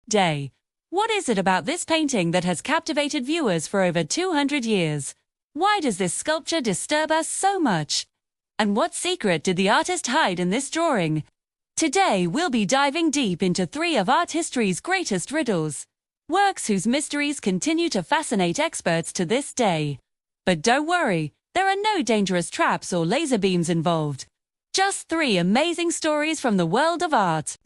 Day. What is it about this painting that has captivated viewers for over 200 years? Why does this sculpture disturb us so much? And what secret did the artist hide in this drawing? Today we'll be diving deep into three of art history's greatest riddles, works whose mysteries continue to fascinate experts to this day. But don't worry, there are no dangerous traps or laser beams involved. Just three amazing stories from the world of art.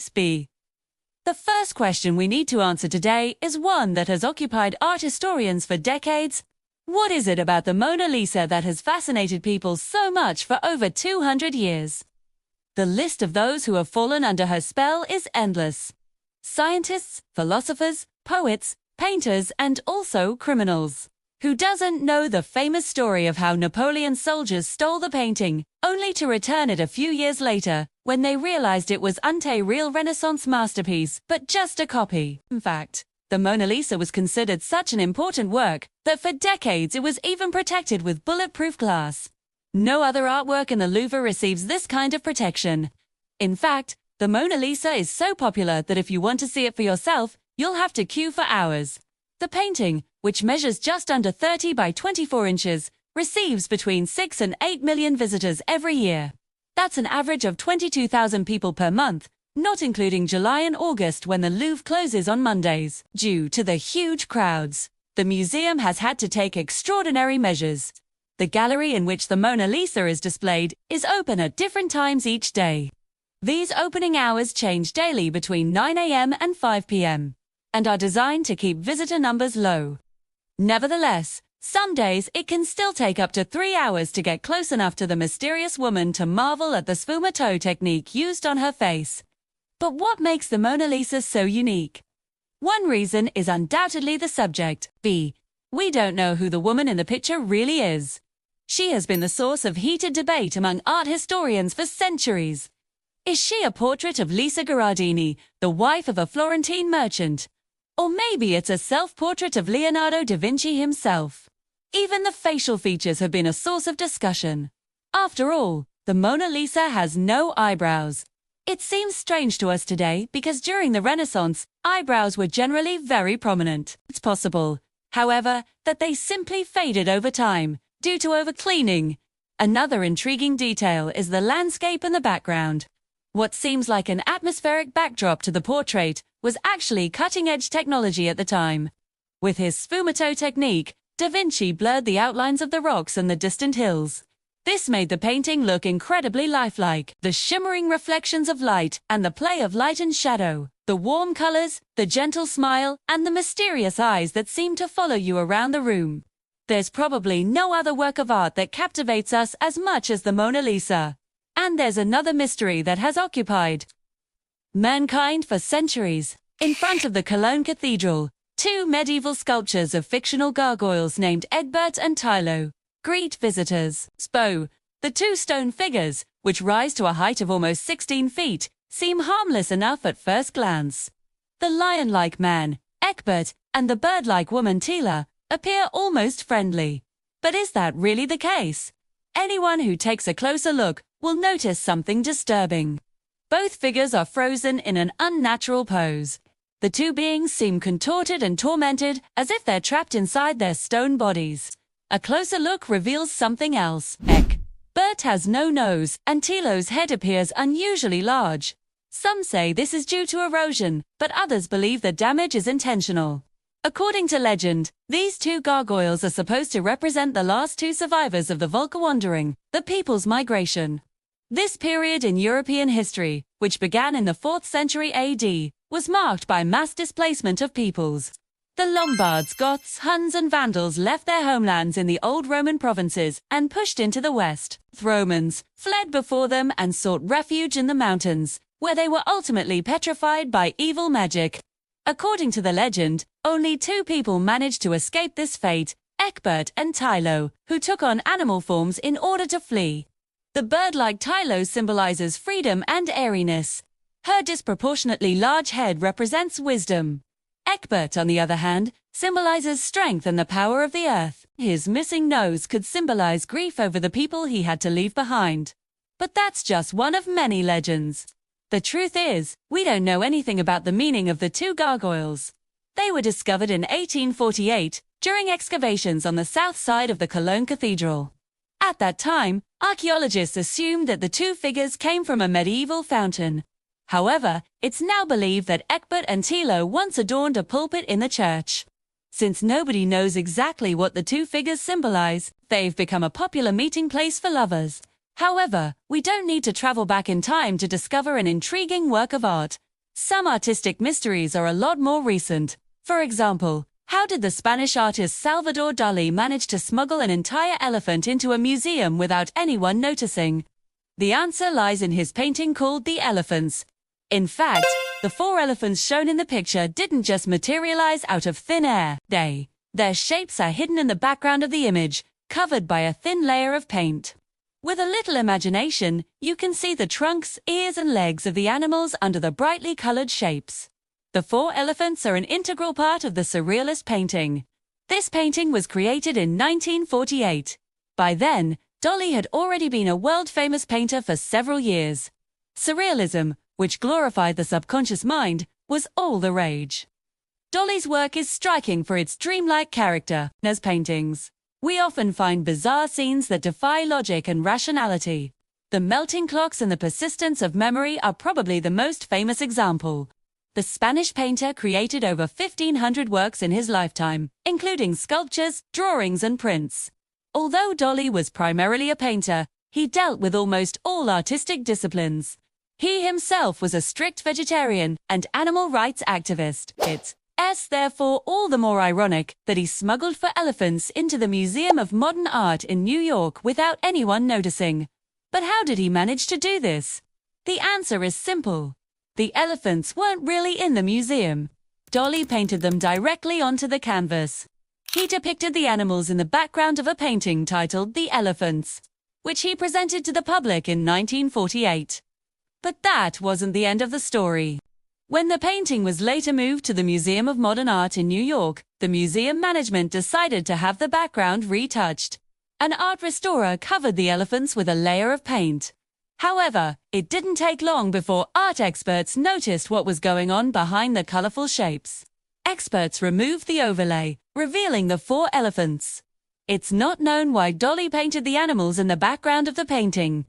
The first question we need to answer today is one that has occupied art historians for decades. What is it about the Mona Lisa that has fascinated people so much for over 200 years? The list of those who have fallen under her spell is endless. Scientists, philosophers, poets, painters, and also criminals. Who doesn't know the famous story of how Napoleon's soldiers stole the painting, only to return it a few years later, when they realized it was not a real Renaissance masterpiece, but just a copy? In fact, the Mona Lisa was considered such an important work that for decades it was even protected with bulletproof glass. No other artwork in the Louvre receives this kind of protection. In fact, the Mona Lisa is so popular that if you want to see it for yourself, you'll have to queue for hours. The painting, which measures just under 30 by 24 inches, receives between 6 and 8 million visitors every year. That's an average of 22,000 people per month, not including July and August when the Louvre closes on Mondays. Due to the huge crowds, the museum has had to take extraordinary measures. The gallery in which the Mona Lisa is displayed is open at different times each day. These opening hours change daily between 9 a.m. and 5 p.m. and are designed to keep visitor numbers low. Nevertheless, some days it can still take up to 3 hours to get close enough to the mysterious woman to marvel at the sfumato technique used on her face. But what makes the Mona Lisa so unique? One reason is undoubtedly the subject. We don't know who the woman in the picture really is. She has been the source of heated debate among art historians for centuries. Is she a portrait of Lisa Gherardini, the wife of a Florentine merchant? Or maybe it's a self-portrait of Leonardo da Vinci himself. Even the facial features have been a source of discussion. After all, the Mona Lisa has no eyebrows. It seems strange to us today because during the Renaissance, eyebrows were generally very prominent. It's possible, however, that they simply faded over time, due to overcleaning. Another intriguing detail is the landscape in the background. What seems like an atmospheric backdrop to the portrait was actually cutting-edge technology at the time. With his sfumato technique, Da Vinci blurred the outlines of the rocks and the distant hills. This made the painting look incredibly lifelike. The shimmering reflections of light and the play of light and shadow, the warm colors, the gentle smile, and the mysterious eyes that seem to follow you around the room. There's probably no other work of art that captivates us as much as the Mona Lisa. And there's another mystery that has occupied mankind for centuries. In front of the Cologne Cathedral, two medieval sculptures of fictional gargoyles named Egbert and Tylo greet visitors. The two stone figures, which rise to a height of almost 16 feet, seem harmless enough at first glance. The lion-like man, Egbert, and the bird-like woman Tyla appear almost friendly. But is that really the case? Anyone who takes a closer look will notice something disturbing. Both figures are frozen in an unnatural pose. The two beings seem contorted and tormented as if they're trapped inside their stone bodies. A closer look reveals something else. Egbert has no nose, and Tylo's head appears unusually large. Some say this is due to erosion, but others believe the damage is intentional. According to legend, these two gargoyles are supposed to represent the last two survivors of the Völkerwanderung, the people's migration. This period in European history, which began in the 4th century AD, was marked by mass displacement of peoples. The Lombards, Goths, Huns and Vandals left their homelands in the old Roman provinces and pushed into the west. The Romans fled before them and sought refuge in the mountains, where they were ultimately petrified by evil magic. According to the legend, only two people managed to escape this fate, Egbert and Tylo, who took on animal forms in order to flee. The bird-like Tylo symbolizes freedom and airiness. Her disproportionately large head represents wisdom. Egbert, on the other hand, symbolizes strength and the power of the earth. His missing nose could symbolize grief over the people he had to leave behind. But that's just one of many legends. The truth is, we don't know anything about the meaning of the two gargoyles. They were discovered in 1848 during excavations on the south side of the Cologne Cathedral. At that time, archaeologists assumed that the two figures came from a medieval fountain. However, it's now believed that Eckbert and Thilo once adorned a pulpit in the church. Since nobody knows exactly what the two figures symbolize, they've become a popular meeting place for lovers. However, we don't need to travel back in time to discover an intriguing work of art. Some artistic mysteries are a lot more recent. For example, how did the Spanish artist Salvador Dalí manage to smuggle an entire elephant into a museum without anyone noticing? The answer lies in his painting called The Elephants. In fact, the four elephants shown in the picture didn't just materialize out of thin air. Their shapes are hidden in the background of the image, covered by a thin layer of paint. With a little imagination, you can see the trunks, ears and legs of the animals under the brightly colored shapes. The four elephants are an integral part of the Surrealist painting. This painting was created in 1948. By then, Dalí had already been a world-famous painter for several years. Surrealism, which glorified the subconscious mind, was all the rage. Dalí's work is striking for its dreamlike character. As paintings, we often find bizarre scenes that defy logic and rationality. The melting clocks and the persistence of memory are probably the most famous example. The Spanish painter created over 1,500 works in his lifetime, including sculptures, drawings and prints. Although Dalí was primarily a painter, he dealt with almost all artistic disciplines. He himself was a strict vegetarian and animal rights activist. It's therefore all the more ironic that he smuggled four elephants into the Museum of Modern Art in New York without anyone noticing. But how did he manage to do this? The answer is simple. The elephants weren't really in the museum. Dalí painted them directly onto the canvas. He depicted the animals in the background of a painting titled The Elephants, which he presented to the public in 1948. But that wasn't the end of the story. When the painting was later moved to the Museum of Modern Art in New York, the museum management decided to have the background retouched. An art restorer covered the elephants with a layer of paint. However, it didn't take long before art experts noticed what was going on behind the colorful shapes. Experts removed the overlay, revealing the four elephants. It's not known why Dalí painted the animals in the background of the painting.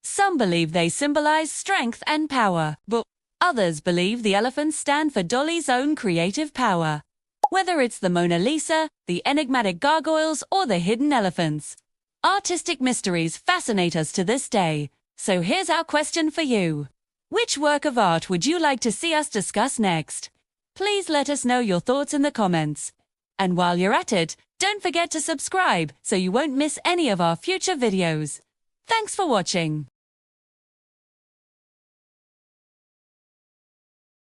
Some believe they symbolize strength and power, but others believe the elephants stand for Dalí's own creative power. Whether it's the Mona Lisa, the enigmatic gargoyles, or the hidden elephants, artistic mysteries fascinate us to this day. So here's our question for you. Which work of art would you like to see us discuss next? Please let us know your thoughts in the comments. And while you're at it, don't forget to subscribe so you won't miss any of our future videos. Thanks for watching.